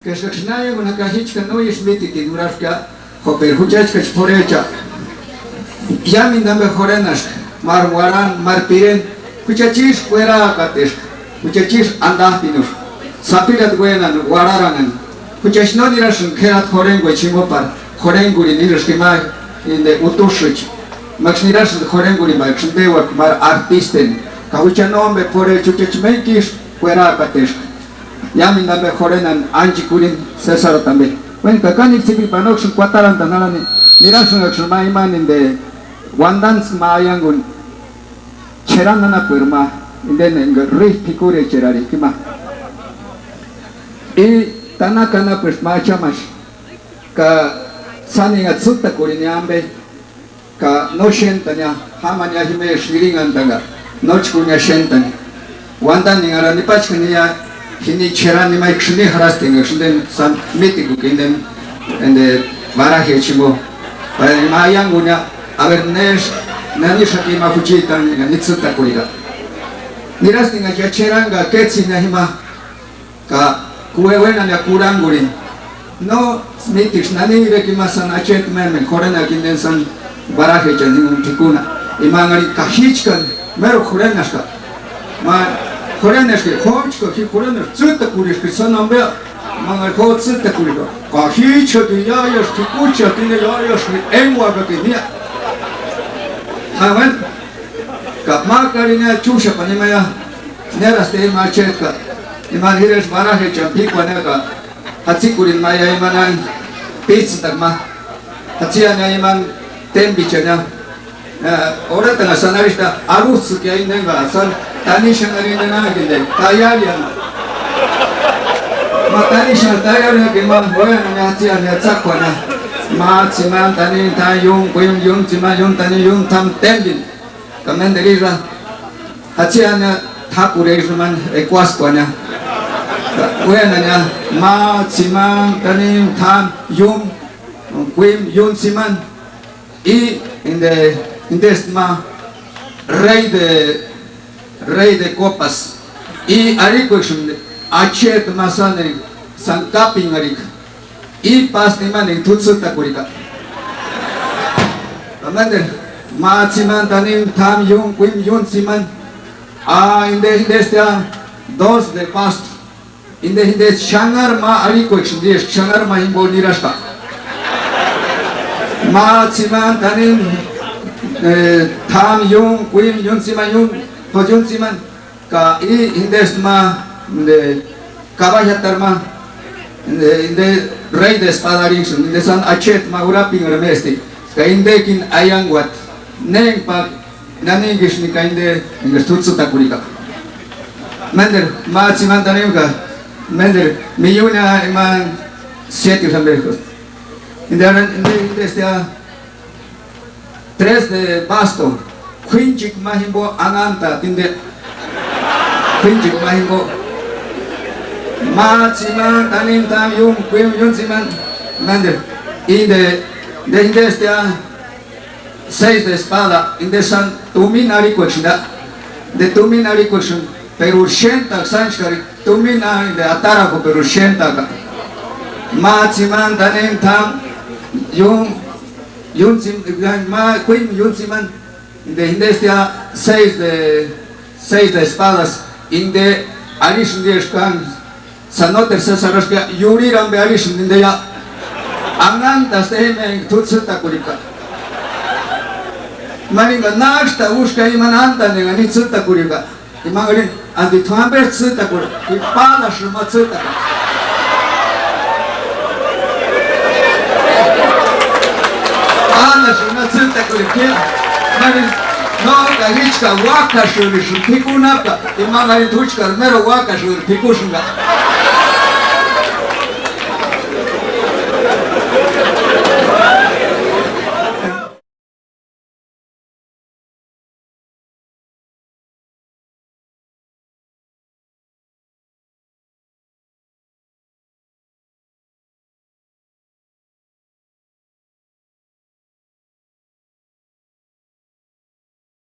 que shakhnaya una cajichka no es mitiki durafka hoper huchachka porecha yamin dame jorenas mar waran mar piren huchachis fuera katesh huchachis andahtinus sapirat guenan wararangan huchachno dirashun kerat horengo chimopar horenguri nirashkima in the utushich maxnirashun horenguri maxndewa mar artisten kahuchanombe pore chuchachmenkis fuera katesh yamin dame jorenan anchikurin César también. Bueno, kakani civil panoxun cuataran tanarani nirashun akshma iman in the wandans mayangun cheranana purma in the rif pikure cherari kima y tanakana pues machamash ka saninga tsutta kurinyambe ka no shentanya hamanya hime shiringan tanga nochkunya shentanya wandan ningara nipachkaniya hini cherani mai kshni harastinga shnden san mitiku kinden ende barahe chimo mayangunya avernesh nani shakima kuchitan nitsutta kuriga nirastinga ya cheranga ketsina hima ka kuewena na kurangurin no smitish nani rekima san achet meme korena kinden san barahe chanin tikuna imangari kahichkan mero korenashka ma korenashke khomchko ki korenash tsutta kurishke sanambe mangar kho tsutta kuriga kahichko ya yash tikucha tine ya yash enwa ka kinia hawan kapma karina chusha panimaya neraste machetka iman hires barahe champi kwaneka hatsikurin maya imanan pizza tagma hatsianya iman tembichanya ora tanga sanarista arus kya inenga san tanishan arina ginde tayarian matanishan tayarian kiman boya na hatsianya tsakwana ma tsiman tani tayung kuyung yung tsiman yung tani yung tam tembin kamenderiza hatsianya tapureishman ekwaskwana wenanya ma tsiman tani tam yung kuyung yung tsiman y in this ma rey de copas y arikushun achet masane san kaping arik y pas ni man en tutsuta kurika amande ma tsiman tanim tam yung quim yun tsiman in this dos de past in this shangar ma arikushun this shangar ma imbo nirashka ma tsiman tanim tham yung quim yun tsiman yung hojun tsiman ka i indes ma de kabayatar ma inde rey de espadaris inde san achet ma uraping remesti ka inde kin ayangwat neng pa naningish ni ka inde ingestutsu takurika mender ma tsiman tanim ka mender miyuna iman siete sambejos inde este tres de basto quinchik mahimbo ananta tinde quinchik mahimbo ma tsiman tanim tam yung quim yun tsiman mande inde este seis de espada inde san tuminari kuchna de tuminari kuchun pero shenta sanskari tuminari de atarago pero shenta ma tsiman tanim tam yung ma quim yun tsiman inde este seis de espadas inde arish ndeshkan sanoter sasarashka yuriran be arish inde ya ananta steme tutsuta kurika maninga nashta ushka imananta ne ni tsuta kurika imangarin andi twamber tsuta kur ipala shuma tsuta ana shuma tsuta kurika manin no kahichka waka shuri shun pikunapa imangarin tuchkar mero waka shuri pikushunga